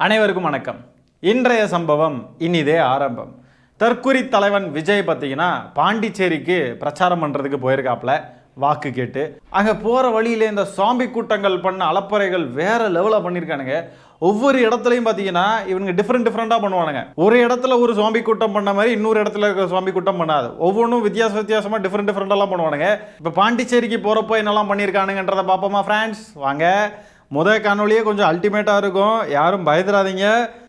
அனைவருக்கும் வணக்கம். இன்றைய சம்பவம் இனிதே ஆரம்பம். தற்குறி தலைவன் விஜய் பார்த்தீங்கன்னா பாண்டிச்சேரிக்கு பிரச்சாரம் பண்ணுறதுக்கு போயிருக்காப்புல வாக்கு கேட்டு. அங்கே போகிற வழியிலே இந்த சாம்பி கூட்டங்கள் பண்ண அலப்பறைகள் வேற லெவலில் பண்ணியிருக்கானுங்க. ஒவ்வொரு இடத்துலையும் பார்த்தீங்கன்னா இவங்க டிஃப்ரெண்ட்டாக பண்ணுவானுங்க. ஒரு இடத்துல ஒரு சாம்பி கூட்டம் பண்ண மாதிரி இன்னொரு இடத்துல சாம்பி கூட்டம் பண்ணாது. ஒவ்வொன்றும் வித்தியாசமாக டிஃப்ரெண்ட்டாலாம் பண்ணுவானுங்க. இப்போ பாண்டிச்சேரிக்கு போகிறப்போ என்னெல்லாம் பண்ணியிருக்கானுங்கன்றதை பார்ப்போமா ஃப்ரெண்ட்ஸ்? வாங்க. முதல் காணொலியே கொஞ்சம் அல்டிமேட்டாக இருக்கும், யாரும் பயந்துடாதீங்க.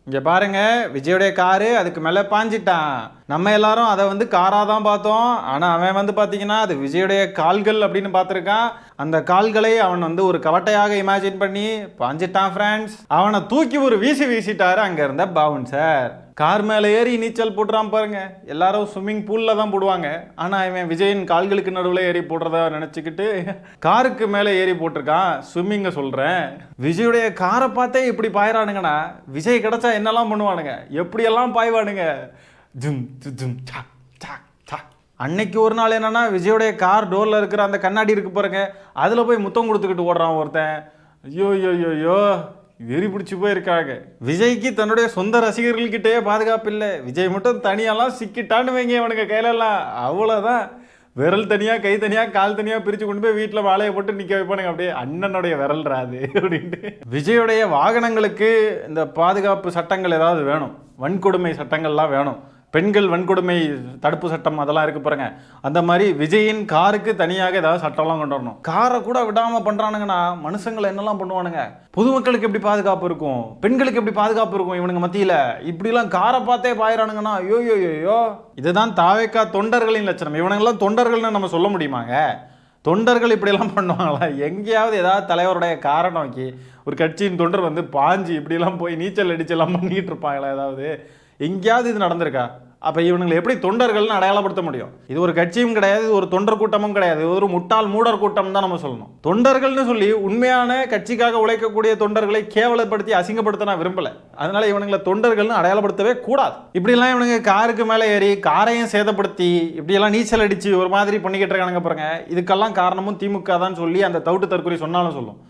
இங்கே பாருங்க, விஜயோடைய காரு அதுக்கு மேலே பாஞ்சிட்டான். நம்ம எல்லாரும் அதை காராக தான் பார்த்தோம். ஆனால் அவன் பார்த்தீங்கன்னா அது விஜயோடைய கால்கள் அப்படின்னு பார்த்துருக்கான். அந்த கால்களை அவன் ஒரு கவட்டையாக இமேஜின் பண்ணி பாஞ்சிட்டான் ஃப்ரெண்ட்ஸ். அவனை தூக்கி ஒரு வீசிட்டாரு அங்கே இருந்த பாவன் சார். கார் மேலே ஏறி நீச்சல் போட்டுறான் பாருங்க. எல்லாரும் ஸ்விம்மிங் பூலில் தான் போடுவாங்க. ஆனால் இவன் விஜயின் கால்களுக்கு நடுவில் ஏறி போடுறதா நினச்சிக்கிட்டு காருக்கு மேலே ஏறி போட்டிருக்கான். ஸ்விம்மிங்க சொல்கிறேன். விஜயுடைய காரை பார்த்தே இப்படி பாயிறானுங்கண்ணா, விஜய் கிடச்சா என்னெல்லாம் பண்ணுவானுங்க, எப்படியெல்லாம் பாய்வானுங்க. ஜும் ஜும் சாக் சாக் சாக். அன்னைக்கு ஒரு நாள் என்னன்னா, விஜயோடைய கார் டோரில் இருக்கிற அந்த கண்ணாடி இருக்கு பாருங்க, அதில் போய் முத்தம் கொடுத்துக்கிட்டு ஓடுறான் ஒருத்தன். ஐயோ வெறி பிடிச்சி போயிருக்காங்க. விஜய்க்கு தன்னுடைய சொந்த ரசிகர்கள்கிட்டே பாதுகாப்பு இல்லை. விஜய் மட்டும் தனியாலாம் சிக்கிட்டான்னு வைங்க அவனுங்க கையிலலாம், அவ்வளோதான். விரல் தனியாக, கை தனியாக, கால் தனியாக பிரித்து கொண்டு போய் வீட்டில் வாழையை போட்டு நிற்க வைப்பானுங்க. அப்படியே அண்ணனுடைய விரல் ராது அப்படின்ட்டு. விஜயோடைய வாகனங்களுக்கு இந்த பாதுகாப்பு சட்டங்கள் ஏதாவது வேணும், வன்கொடுமை சட்டங்கள்லாம் வேணும். பெண்கள் வன்கொடுமை தடுப்பு சட்டம் அதெல்லாம் இருக்கு பாருங்க. அந்த மாதிரி விஜயின் காருக்கு தனியாக ஏதாவது சட்டம்லாம் கொண்டு வரணும். காரை கூட விடாமல் பண்ணுறானுங்கன்னா மனுஷங்களை என்னெல்லாம் பண்ணுவானுங்க. பொதுமக்களுக்கு எப்படி பாதுகாப்பு இருக்கும், பெண்களுக்கு எப்படி பாதுகாப்பு இருக்கும் இவனுங்க மத்தியில்? இப்படிலாம் காரை பார்த்தே பாயிறானுங்கன்னா ஐயோ. இதுதான் தாவேக்கா தொண்டர்களின் லட்சணம். இவனுங்கெல்லாம் தொண்டர்கள்னு நம்ம சொல்ல முடியுமாங்க? தொண்டர்கள் இப்படியெல்லாம் பண்ணுவாங்களா? எங்கேயாவது ஏதாவது தலைவருடைய காரை நோக்கி ஒரு கட்சியின் தொண்டர் பாஞ்சு இப்படிலாம் போய் நீச்சல் அடிச்செல்லாம் பண்ணிக்கிட்டு இருப்பாங்களா? ஏதாவது எங்கேயாவது இது நடந்திருக்கா? அப்போ இவனுங்களை எப்படி தொண்டர்கள்னு அடையாளப்படுத்த முடியும்? இது ஒரு கட்சியும் கிடையாது, இது ஒரு தொண்டர் கூட்டமும் கிடையாது, இது ஒரு முட்டாள் மூடர் கூட்டம் தான் நம்ம சொல்லணும். தொண்டர்கள்னு சொல்லி உண்மையான கட்சிக்காக உழைக்கக்கூடிய தொண்டர்களை கேவலப்படுத்தி அசிங்கப்படுத்த நான் விரும்பல. அதனால இவனுங்களை தொண்டர்கள்னு அடையாளப்படுத்தவே கூடாது. இப்படிலாம் இவனுங்க காருக்கு மேலே ஏறி காரையும் சேதப்படுத்தி இப்படியெல்லாம் நீச்சல் அடிச்சு ஒரு மாதிரி பண்ணிக்கிட்டு இருக்கானுங்க பாருங்க. இதுக்கெல்லாம் காரணமும் திமுக தான் சொல்லி அந்த தவிட்டு தற்கொலை சொன்னாலும் சொல்லும்.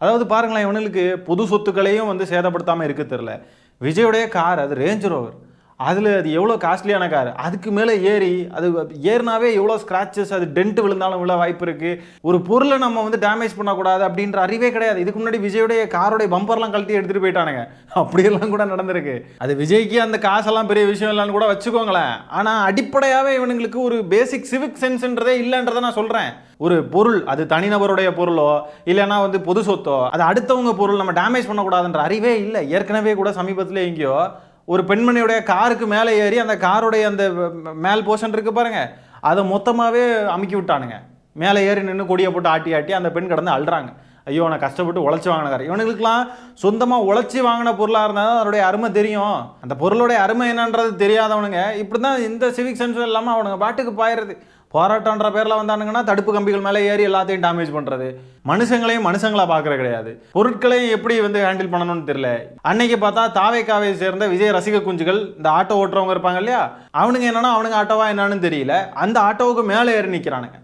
அதாவது பாருங்களேன், இவனுக்கு பொது சொத்துக்களையும் சேதப்படுத்தாமல் இருக்க தெரியல. விஜயோடைய கார் அது ரேஞ்ச் ரோவர், அதில் அது எவ்வளோ காஸ்ட்லியான கார், அதுக்கு மேலே ஏறி அது ஏறினாவே எவ்வளோ ஸ்க்ராச்சஸ், அது டென்ட் விழுந்தாலும் விழ வாய்ப்பு இருக்குது. ஒரு பொருளை நம்ம டேமேஜ் பண்ணக்கூடாது அப்படின்ற அறிவே கிடையாது. இதுக்கு முன்னாடி விஜயோடைய காரோடைய பம்பர்லாம் கழட்டி எடுத்துகிட்டு போயிட்டானுங்க. அப்படியெல்லாம் கூட நடந்திருக்கு. அது விஜய்க்கு அந்த காசெல்லாம் பெரிய விஷயம் இல்லைன்னு கூட வச்சுக்கோங்களேன். ஆனால் அடிப்படையாகவே இவனுங்களுக்கு ஒரு பேசிக் சிவிக் சென்ஸ்ன்றதே இல்லைன்றதை நான் சொல்கிறேன். ஒரு பொருள் அது தனிநபருடைய பொருளோ இல்லைன்னா பொது சொத்தோ, அது அடுத்தவங்க பொருள் நம்ம டேமேஜ் பண்ணக்கூடாதுன்ற அறிவே இல்லை. ஏற்கனவே கூட சமீபத்தில் எங்கேயோ ஒரு பெண்மணியுடைய காருக்கு மேலே ஏறி அந்த காருடைய அந்த மேல் போர்ஷன் இருக்கு பாருங்க, அதை மொத்தமாகவே அமுக்கி விட்டானுங்க. மேலே ஏறி நின்று கொடியை போட்டு ஆட்டி அந்த பெண் கடந்து அழுறாங்க. ஐயோ, நான் கஷ்டப்பட்டு உழைச்சி வாங்கின கார். இவனுங்களுக்குலாம் சொந்தமாக உழைச்சி வாங்கின பொருளாக இருந்தால் அதனுடைய அருமை தெரியும். அந்த பொருளுடைய அருமை என்னன்றது தெரியாதவனுங்க இப்படி தான் இந்த சிவிக் சென்ஸ் இல்லாமல் அவனுங்க பாட்டுக்கு பாயிறது. போராட்டன்ற பேரில் வந்தானுங்கன்னா தடுப்பு கம்பிகள் மேலே ஏறி எல்லாத்தையும் டேமேஜ் பண்ணுறது. மனுஷங்களையும் மனுஷங்களா பார்க்குற கிடையாது. பொருட்களையும் எப்படி ஹேண்டில் பண்ணணும்னு தெரியல. அன்னைக்கு பார்த்தா தாவேக்காவை சேர்ந்த விஜய் ரசிக குஞ்சுகள், இந்த ஆட்டோ ஓட்டுறவங்க இருப்பாங்க இல்லையா, அவனுங்க என்னன்னா அவனுங்க ஆட்டோவா என்னன்னு தெரியல, அந்த ஆட்டோவுக்கு மேலே ஏறி நிற்கிறானுங்க.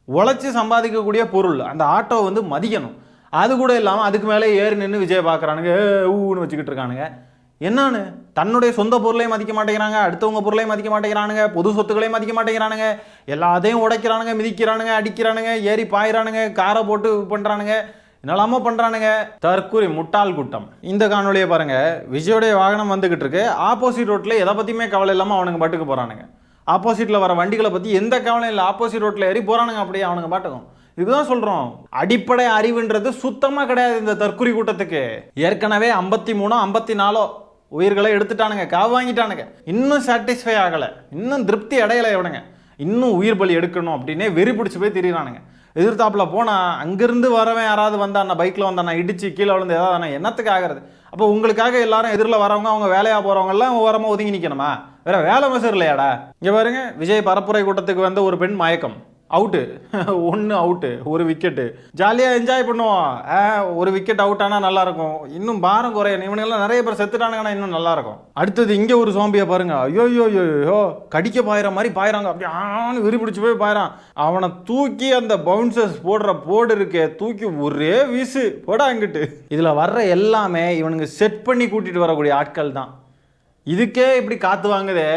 உழைச்சி சம்பாதிக்கக்கூடிய பொருள் அந்த ஆட்டோ மதிக்கணும். அது கூட இல்லாமல் அதுக்கு மேலே ஏறி நின்று விஜய் பார்க்குறானுங்க, ஊன்னு வச்சுக்கிட்டு இருக்கானுங்க. என்னான்னு தன்னுடைய சொந்த பொருளையும் மதிக்க மாட்டேங்கிறாங்க, அடுத்தவங்க பொருளையும் மதிக்க மாட்டேங்கிறானுங்க, பொது சொத்துக்களையும் மதிக்க மாட்டேங்கிறானுங்க, எல்லாத்தையும் உடைக்கிறானுங்க, மிதிக்கிறானுங்க, அடிக்கிறானுங்க, ஏறி பாயிறானுங்க, காரை போட்டு பண்ணுறானுங்க, என்னெல்லாமோ பண்ணுறானுங்க. தற்கூரி முட்டாள் கூட்டம். இந்த காணொலியை பாருங்க. விஜயோடைய வாகனம் வந்துகிட்டு இருக்கு, ஆப்போசிட் ரோட்டில் எதை பற்றியுமே கவலை இல்லாமல் அவனுங்க பாட்டுக்கு போகிறானுங்க. ஆப்போசிட்டில் வர வண்டிகளை பற்றி எந்த கவலையும் இல்லை, ஆப்போசிட் ரோட்டில் ஏறி போகிறானுங்க அப்படியே அவனுங்க பாட்டுக்கும். இதுதான் சொல்கிறோம், அடிப்படை அறிவுன்றது சுத்தமாக கிடையாது இந்த தற்கொலை கூட்டத்துக்கு. ஏற்கனவே 53 54 உயிர்களை எடுத்துட்டானுங்க, காவு வாங்கிட்டானுங்க. இன்னும் சாட்டிஸ்ஃபை ஆகலை, இன்னும் திருப்தி அடையலை. இவனுங்க இன்னும் உயிர் பலி எடுக்கணும் அப்படின்னே வெறி பிடிச்சி போய் திரியிறானுங்க. எதிர்த்தாப்பில் போனால் அங்கேருந்து வரவன் யாராவது வந்தாண்ணா, பைக்கில் வந்தாண்ணா, இடிச்சு கீழே விழுந்து ஏதாவது என்னத்துக்கு ஆகிறது? அப்போ உங்களுக்காக எல்லாரும் எதிரில் வரவங்க, அவங்க வேலையாக போகிறவங்கெல்லாம் ஓரமாக ஒதுங்கி நிற்கணுமா? வேற வேலை மசர் இல்லையாடா? இங்கே பாருங்க, விஜய் பரப்புரை கூட்டத்துக்கு வந்த ஒரு பெண் மயக்கம். அவுட்டு 1 அவுட்டு 1 விக்கெட்டு ஜாலியாக என்ஜாய் பண்ணுவோம். ஒரு விக்கெட் அவுட் ஆனால் நல்லாயிருக்கும், இன்னும் பாரம் குறையும், இவனுங்கெல்லாம் நிறைய பேர் செத்துட்டானுங்கன்னா இன்னும் நல்லாயிருக்கும். அடுத்தது இங்கே ஒரு சோம்பியை பாருங்க, ஐயோ கடிக்க பாயிற மாதிரி பாயிறாங்க, அப்படி ஆன்னு விரிபிடிச்சு போய் பாயிறான். அவனை தூக்கி அந்த பவுன்சர்ஸ் போடுற போடு இருக்கே, தூக்கி ஒரே வீசு போடா அங்கிட்டு. இதில் வர்ற எல்லாமே இவனுங்க செட் பண்ணி கூட்டிகிட்டு வரக்கூடிய ஆட்கள் தான். இதுக்கே இப்படி காற்று வாங்குதே,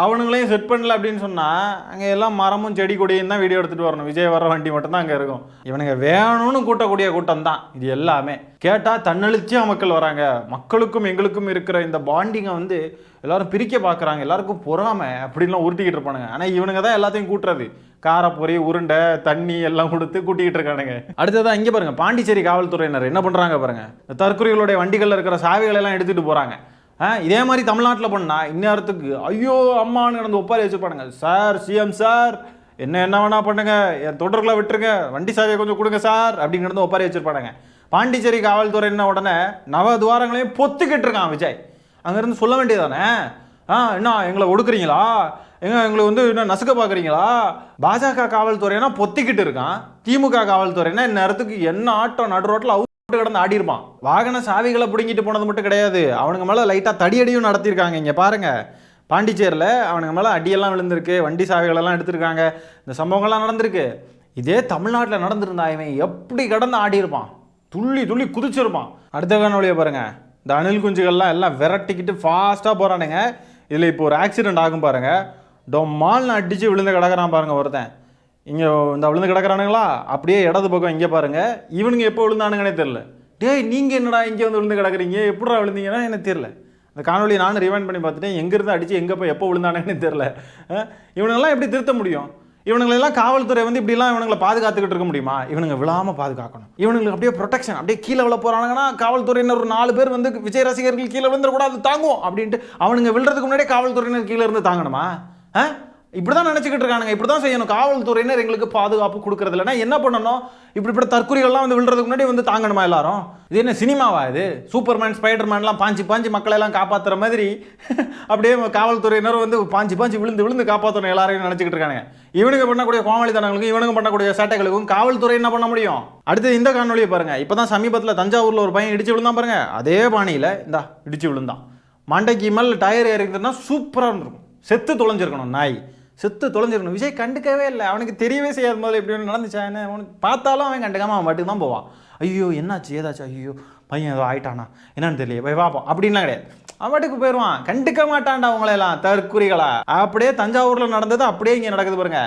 அவனுங்களையும் செட் பண்ணல அப்படின்னு சொன்னால் அங்கே எல்லாம் மரமும் செடி கொடியும் தான் வீடியோ எடுத்துகிட்டு வரணும். விஜய் வர்ற வண்டி மட்டும்தான் அங்கே இருக்கும். இவனுங்க வேணும்னு கூட்டக்கூடிய கூட்டம் தான் இது எல்லாமே. கேட்டால் தன்னெழுச்சியாக மக்கள் வராங்க. மக்களுக்கும் எங்களுக்கும் இருக்கிற இந்த பாண்டிங்கை வந்து எல்லாரும் பிரிக்க பார்க்குறாங்க, எல்லாருக்கும் பொறாமை அப்படின்லாம் உருட்டிக்கிட்டு இருப்பானுங்க. ஆனால் இவனுங்க தான் எல்லாத்தையும் கூட்டுறது. காரப்பொரி, உருண்டை, தண்ணி எல்லாம் கொடுத்து கூட்டிகிட்டு இருக்கானுங்க. அடுத்ததான் இங்கே பாருங்கள், பாண்டிச்சேரி காவல்துறையினர் என்ன பண்ணுறாங்க பாருங்கள். தற்கொலைகளுடைய வண்டிகளில் இருக்கிற சாவிகளை எல்லாம் எடுத்துகிட்டு போகிறாங்க. இதே மாதிரி தமிழ்நாட்டில் பண்ணால் இந்நேரத்துக்கு ஐயோ அம்மானு நடந்து ஒப்பாரி வச்சுருப்பானுங்க. சார், சிஎம் சார், என்ன வேணா பண்ணுங்க, என் தொடர்களை விட்டுருங்க, வண்டி சாவியை கொஞ்சம் கொடுங்க சார் அப்படின்னு நடந்து ஒப்பாரி வச்சுருப்பானுங்க. பாண்டிச்சேரி காவல்துறை என்ன உடனே நவதுவாரங்களையும் பொத்துக்கிட்டு இருக்கான் விஜய். அங்கேருந்து சொல்ல வேண்டியதானே, என்ன எங்களை ஒடுக்குறீங்களா, எங்களை வந்து என்ன நசுக்க பார்க்குறீங்களா? பாஜக காவல்துறைனா பொத்திக்கிட்டு இருக்கான், திமுக காவல்துறைனா இந்நேரத்துக்கு என்ன ஆட்டம் நடு ரோட்டில் கிடந்து ஆடி இருப்பான். வாகன சாவிகளை பிடுங்கிட்டு போனது மட்டும் கிடையாது, அவனுங்க மேலே லைட்டாக தடியடியும் நடத்தியிருக்காங்க. இங்கே பாருங்க, பாண்டிச்சேரியில் அவனுங்க மேலே அடியெல்லாம் விழுந்திருக்கு, வண்டி சாவிகளெல்லாம் எடுத்திருக்காங்க, இந்த சம்பவங்கள்லாம் நடந்திருக்கு. இதே தமிழ்நாட்டில் நடந்திருந்தா இவன் எப்படி கடந்து ஆடி இருப்பான், துள்ளி துள்ளி குதிச்சிருப்பான். அடுத்த காணொலியை பாருங்க, இந்த அணில் குஞ்சுகள்லாம் எல்லாம் விரட்டிக்கிட்டு ஃபாஸ்ட்டாக போகிறானுங்க. இதில் இப்போ ஒரு ஆக்சிடென்ட் ஆகும் பாருங்க, டொம்மால்னு அடித்து விழுந்து கிடக்கிறான் பாருங்க ஒருத்தன். இங்கே இந்த விழுந்து கிடக்கிறானுங்களா, அப்படியே இடது பக்கம் இங்கே பாருங்கள், இவனுங்க எப்போ விழுந்தானுங்கன்னே தெரில. டேய் நீங்கள் என்னடா இங்கே வந்து விழுந்து கிடக்குறீங்க, எப்படா விழுந்தீங்கன்னா எனக்கு தெரில. அந்த காணொலியை நானும் ரிவைண்ட் பண்ணி பார்த்துட்டேன், எங்கேருந்து அடித்து எங்கே போய் எப்போ விழுந்தானுங்கன்னு தெரில. இவனுங்கெல்லாம் எப்படி திருத்த முடியும்? இவனுங்களெல்லாம் காவல்துறை வந்து இப்படிலாம் இவனுங்களை பாதுகாத்துக்கிட்டு இருக்க முடியுமா? இவனுங்க விழாமல் பாதுகாக்கணும். இவனுங்களுக்கு அப்படியே ப்ரொடெக்ஷன், அப்படியே கீழே விழ போகிறானுங்கன்னா காவல்துறையினர் ஒரு 4 பேர் வந்து விஜய் ரசிகர்கள் கீழே விழுந்துடக்கூடாது, தாங்குவோம் அப்படின்ட்டு அவனுங்க விழுறதுக்கு முன்னாடியே காவல்துறையினர் கீழே இருந்து தாங்கணுமா? இப்படி தான் நினச்சிக்கிட்டு இருக்கானுங்க. இப்படி தான் செய்யணும். காவல்துறையினர் எங்களுக்கு பாதுகாப்பு கொடுக்கறது இல்லைன்னா என்ன பண்ணணும்? இப்படிப்பட்ட தற்கொலைகள்லாம் வந்து விழுறதுக்கு முன்னாடி வந்து தாங்கணுமா எல்லாரும்? இது என்ன சினிமாவா இது? சூப்பர்மேன், ஸ்பைடர்மேன்லாம் பாஞ்சு மக்களெல்லாம் காப்பாற்றுற மாதிரி அப்படியே காவல்துறையினர் வந்து பாஞ்சு விழுந்து காப்பாற்றணும் எல்லாரையும் நினச்சிக்கிட்டு இருக்கானுங்க. இவனுங்க பண்ணக்கூடிய கோமாளித்தனங்களுக்கும் இவனுங்க பண்ணக்கூடிய சேட்டைகளுக்கும் காவல்துறை என்ன பண்ண முடியும்? அடுத்து இந்த காணொலியை பாருங்க. இப்போ தான் சமீபத்தில் தஞ்சாவூரில் ஒரு பையன் இடிச்சு விழுந்தான் பாருங்க, அதே பாணியில் இடிச்சு விழுந்தான். மண்டைக்கு மேல் டயர் ஏறிக்கிறதுனா சூப்பராக இருந்திருக்கும். செத்து தொலைஞ்சிருக்கணும், நாய் செத்து தொலைஞ்சிருக்கணும். விஜய் கண்டுக்கவே இல்லை, அவனுக்கு தெரியவே செய்யாத முதல்ல இப்படி ஒன்று நடந்துச்சா என்ன, அவனுக்கு பார்த்தாலும் அவன் கண்டுக்காமல் அவன் மட்டும் தான் போவான். ஐயோ என்னாச்சு ஏதாச்சும், ஐயோ பையன் ஏதோ ஆயிட்டானா என்னன்னு தெரியல, போய் பார்ப்போம் அப்படின்லாம் கிடையாது. அவன் மட்டுக்கு போயிடுவான், கண்டுக்க மாட்டான்டா அவங்களெல்லாம் தற்குறிகளா. அப்படியே தஞ்சாவூரில் நடந்தது அப்படியே இங்கே நடக்குது பாருங்க.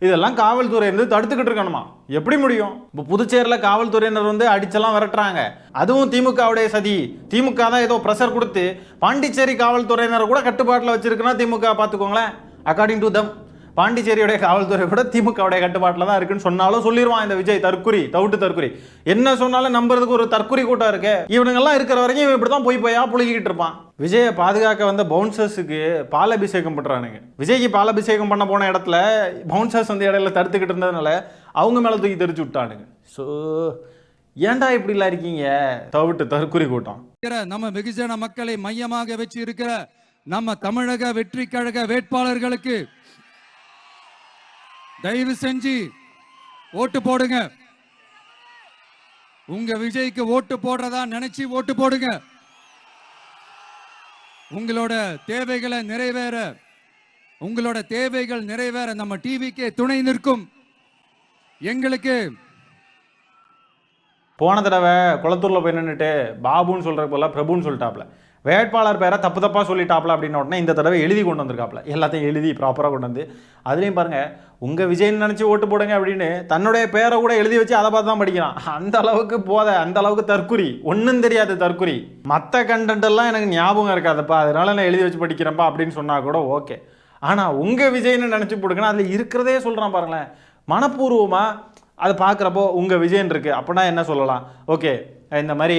இதெல்லாம் காவல்துறை இருந்து தடுத்துக்கிட்டு இருக்கணுமா? எப்படி முடியும்? இப்போ புதுச்சேரியில் காவல்துறையினர் வந்து அடிச்செல்லாம் விரட்டுறாங்க, அதுவும் திமுகவுடைய சதி. திமுக தான் ஏதோ ப்ரெஷர் கொடுத்து பாண்டிச்சேரி காவல்துறையினர் கூட கட்டுப்பாட்டில் வச்சிருக்குன்னா திமுக பார்த்துக்கோங்களேன். அக்கார்டிங் டு தம் பாண்டிச்சேரியுடைய காவல்துறை கூட திமுகவுடைய கட்டுப்பாட்டில் தான் இருக்குன்னு சொன்னாலும் சொல்லிடுவான் இந்த விஜய் தற்குறி. என்ன சொன்னாலும் நம்புறதுக்கு ஒரு தற்குறி கூட்டம் இருக்கு. இவனுங்கெல்லாம் இருக்கிற வரைக்கும் இவன் இப்படி தான் போயா புழுகிட்டு இருப்பான். விஜயை பாதுகாக்க வந்த பவுன்சர்ஸுக்கு பாலாபிஷேகம் பண்ணுறானுங்க. விஜய்க்கு பாலாபிஷேகம் பண்ண போன இடத்துல பவுன்சர்ஸ் வந்து இடையில தடுத்துக்கிட்டு இருந்ததுனால அவங்க மேலே தூக்கி தெரிச்சு விட்டானுங்க. ஸோ ஏன்டா இப்படிலாம் இருக்கீங்க? தற்குறி கூட்டம். நம்ம வெகுஜன மக்களை மையமாக வச்சு இருக்கிற நம்ம தமிழக வெற்றி கழக வேட்பாளர்களுக்கு தயவு செஞ்சு ஓட்டு போடுங்க. உங்க விஜய்க்கு ஓட்டு போடுறதா நினைச்சு ஓட்டு போடுங்க. உங்களோட தேவைகள் நிறைவேற நம்ம டிவிக்கு துணை நிற்கும். எங்களுக்கு போன தடவை குளத்தூர்ல போய் நின்றுட்டு பாபுன்னு சொல்ற போல பிரபுன்னு சொல்லிட்டாப்ல, வேட்பாளர் பேரை தப்பாக சொல்லிட்டாப்ல அப்படின்னு உடனே இந்த தடவை எழுதி கொண்டு வந்திருக்காப்ல, எல்லாத்தையும் எழுதி ப்ராப்பராக கொண்டு வந்து அதுலேயும் பாருங்க, உங்கள் விஜய்னு நினச்சி ஓட்டு போடுங்க அப்படின்னு தன்னுடைய பேரை கூட எழுதி வச்சு அதை பார்த்து தான் படிக்கிறான். அந்த அளவுக்கு அந்த அளவுக்கு தற்குறி, ஒன்றும் தெரியாது தற்குறி. மற்ற கண்டென்ட் எல்லாம் எனக்கு ஞாபகம் இருக்காதுப்பா, அதனால நான் எழுதி வச்சு படிக்கிறேன்ப்பா அப்படின்னு சொன்னால் கூட ஓகே. ஆனால் உங்கள் விஜய்னு நினச்சி போடுங்கன்னா அதில் இருக்கிறதே சொல்கிறான் பாருங்களேன், மனப்பூர்வமாக அதை பார்க்குறப்போ உங்கள் விஜயன் இருக்குது அப்படின்னா என்ன சொல்லலாம்? ஓகே, இந்த மாதிரி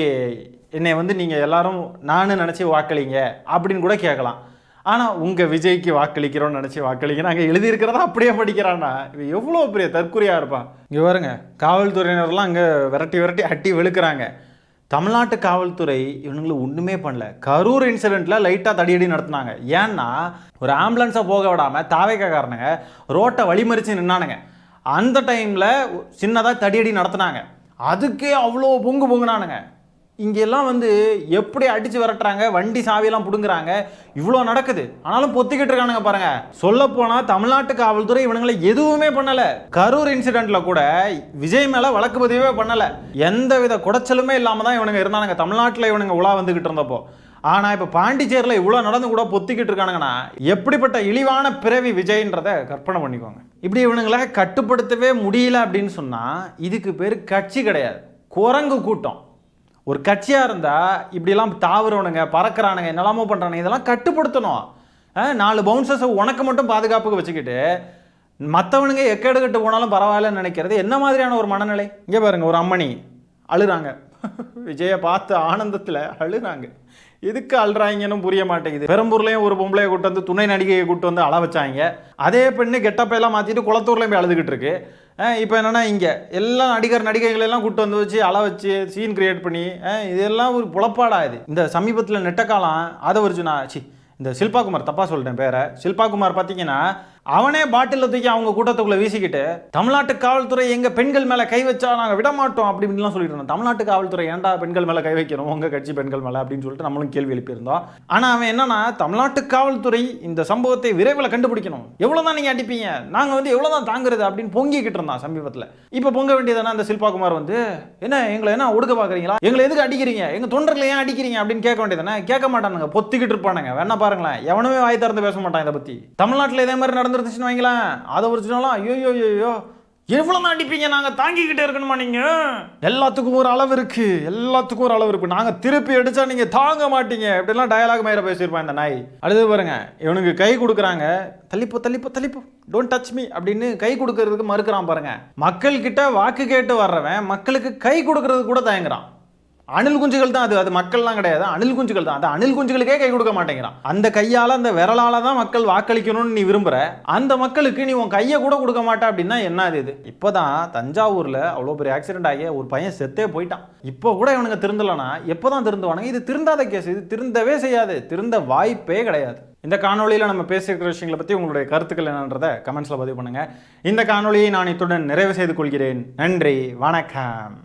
என்னை வந்து நீங்கள் எல்லாரும் நான் நினச்சி வாக்களிங்க அப்படின்னு கூட கேட்கலாம். ஆனால் உங்கள் விஜய்க்கு வாக்களிக்கிறோன்னு நினச்சி வாக்களிங்க நாங்கள் எழுதியிருக்கிறதா அப்படியே படிக்கிறான்னா இவன் எவ்வளோ பெரிய தற்குறியாக இருப்பான். இங்கே பாருங்க, காவல்துறையினர்லாம் அங்கே விரட்டி அட்டி வெளுக்கிறாங்க. தமிழ்நாட்டு காவல்துறை இவனுங்களுக்கு ஒன்றுமே பண்ணல. கரூர் இன்சிடெண்ட்டில் லைட்டாக தடியடி நடத்தினாங்க. ஏன்னா ஒரு ஆம்புலன்ஸை போக விடாமல் தாவேக்காரனுங்க ரோட்டை வழிமறித்து நின்னானுங்க. அந்த டைமில் சின்னதாக தடியடி நடத்துனாங்க. அதுக்கே அவ்வளோ பொங்குனானுங்க. இங்கெல்லாம் வந்து எப்படி அடித்து விரட்டுறாங்க, வண்டி சாவியெல்லாம் பிடுங்குறாங்க, இவ்வளோ நடக்குது. ஆனாலும் பொத்திக்கிட்டு இருக்கானுங்க பாருங்க. சொல்லப்போனால் தமிழ்நாட்டு காவல்துறை இவனுங்களை எதுவுமே பண்ணலை. கரூர் இன்சிடென்ட்ல கூட விஜய் மேலே வழக்கு பதிவே பண்ணலை. எந்த வித குடைச்சலுமே இல்லாமல் தான் இவனுங்க இருந்தானுங்க தமிழ்நாட்டில் இவனுங்க உலா வந்துக்கிட்டு இருந்தப்போ. ஆனால் இப்போ பாண்டிச்சேரியில் இவ்வளோ நடந்து கூட பொத்திக்கிட்டு இருக்கானுங்கன்னா எப்படிப்பட்ட இழிவான பிறவி விஜய்ன்றதை கற்பனை பண்ணிக்கோங்க. இப்படி இவனுங்களை கட்டுப்படுத்தவே முடியல அப்படின்னு சொன்னால் இதுக்கு பேர் கட்சி கிடையாது, குரங்கு கூட்டம். ஒரு கட்சியாக இருந்தால் இப்படிலாம் தாவுறவனுங்க, பறக்கிறானுங்க, என்னெல்லாமோ பண்ணுறானுங்க, இதெல்லாம் கட்டுப்படுத்தணும். 4 பவுன்சர்ஸை உனக்கு மட்டும் பாதுகாப்புக்கு வச்சுக்கிட்டு மற்றவனுங்க எக்கேடு கட்டு போனாலும் பரவாயில்லன்னு நினைக்கிறது என்ன மாதிரியான ஒரு மனநிலை? இங்கே பாருங்க, ஒரு அம்மணி அழுறாங்க, விஜயை பார்த்து ஆனந்தத்தில் அழுறாங்க. எதுக்கு அழுறாங்கன்னு புரிய மாட்டேங்குது. பெரம்பூர்லேயும் ஒரு பொம்பளையை கூட்டு வந்து, துணை நடிகையை கூட்டு வந்து அள வச்சாங்க. அதே பெண்ணு கெட்டப்பையெல்லாம் மாற்றிட்டு குளத்தூர்லேயும் போய் அழுதுகிட்டு இருக்கு. இப்போ என்னென்னா இங்கே எல்லாம் நடிகைகளெல்லாம் கூட்டு வந்து வச்சு அள வச்சு சீன் கிரியேட் பண்ணி இதெல்லாம் ஒரு புலப்பாடா இது. இந்த சமீபத்தில் நெட்டக்காலம் அதை வச்சுனா இந்த ஷில்பா குமார், தப்பாக சொல்லிட்டேன் பேரை, ஷில்பா குமார் பார்த்தீங்கன்னா அவனே பாட்டிலில் தூக்கி அவங்க கூட்டத்துக்குள்ளே வீசிக்கிட்டு தமிழ்நாட்டு காவல்துறை எங்கள் பெண்கள் மேலே கை வச்சா நாங்கள் விட மாட்டோம் அப்படின்லாம் சொல்லிட்டு இருந்தோம். தமிழ்நாட்டு காவல்துறை ஏன்டா பெண்கள் மேலே கை வைக்கணும், உங்கள் கட்சி பெண்கள் மேலே அப்படின்னு சொல்லிட்டு நம்மளும் கேள்வி எழுப்பியிருந்தோம். ஆனால் அவன் என்னன்னா, தமிழ்நாட்டு காவல்துறை இந்த சம்பவத்தை விரைவில் கண்டுபிடிக்கணும், எவ்வளோ தான் நீங்கள் அடிப்பீங்க, நாங்கள் வந்து எவ்வளோ தான் தாங்குறது அப்படின்னு பொங்கிக்கிட்டு இருந்தான் சமீபத்தில். இப்போ பொங்க வேண்டியதானே அந்த ஷில்பா குமார் வந்து, என்ன எங்களை என்ன ஒடுக்க பார்க்குறீங்களா, எங்களை எதுக்கு அடிக்கிறீங்க, எங்கள் தொண்டர்களை ஏன் அடிக்கிறீங்க அப்படின்னு கேட்க வேண்டியதானே. கேட்க மாட்டானுங்க, பொத்திக்கிட்டு இருப்பானுங்க. வேணா பாருங்களேன், எவனுமே வாய் திறந்து பேச மாட்டான் இதை பற்றி. தமிழ்நாட்டில் இதே மாதிரி நடந்துருச்சுன்னு வைங்களேன், அதை ஒரிஜினலாம் ஐயோ எவ்வளவு தான் அடிப்பீங்க, நாங்க தாங்கிக்கிட்டே இருக்கணுமா, நீங்க எல்லாத்துக்கும் ஒரு அளவு இருக்கு, எல்லாத்துக்கும் ஒரு அளவு இருக்கு, நாங்க திருப்பி அடிச்சா நீங்க தாங்க மாட்டீங்க இப்படிலாம் டயலாக் மாதிரி பேசியிருப்பான் இந்த நாய். அடுத்து பாருங்க, இவனுக்கு கை கொடுக்குறாங்க, தள்ளிப்போ டோன்ட் டச் மீ அப்படின்னு கை கொடுக்கறதுக்கு மறுக்கிறான் பாருங்க. மக்கள் கிட்ட வாக்கு கேட்டு வர்றவன் மக்களுக்கு கை கொடுக்கறது கூட தயங்குறான். அணில் குஞ்சுகள் தான் அது மக்கள்லாம் கிடையாது, அணில் குஞ்சுகள் தான். அந்த அணில் குஞ்சுகளுக்கே கை கொடுக்க மாட்டேங்கிறான். அந்த கையால் அந்த விரலால தான் மக்கள் வாக்களிக்கணும்னு நீ விரும்புற, அந்த மக்களுக்கு நீ உன் கையை கூட கொடுக்க மாட்டே அப்படின்னா என்ன இது? இப்போதான் தஞ்சாவூர்ல அவ்வளோ பெரிய ஆக்சிடென்ட் ஆகி ஒரு பையன் செத்தே போயிட்டான். இப்போ கூட இவனுங்க திருந்தலனா எப்போதான் திருந்துவானுங்க? இது திருந்தாத கேஸ், இது திருந்தவே செய்யாது, திருந்த வாய்ப்பே கிடையாது. இந்த காணொலியில் நம்ம பேசியிருக்கிற விஷயங்களை பற்றி உங்களுடைய கருத்துக்கள் என்னன்றதை கமெண்ட்ஸில் பதிவு பண்ணுங்க. இந்த காணொலியை நான் இத்துடன் நிறைவு செய்து கொள்கிறேன். நன்றி, வணக்கம்.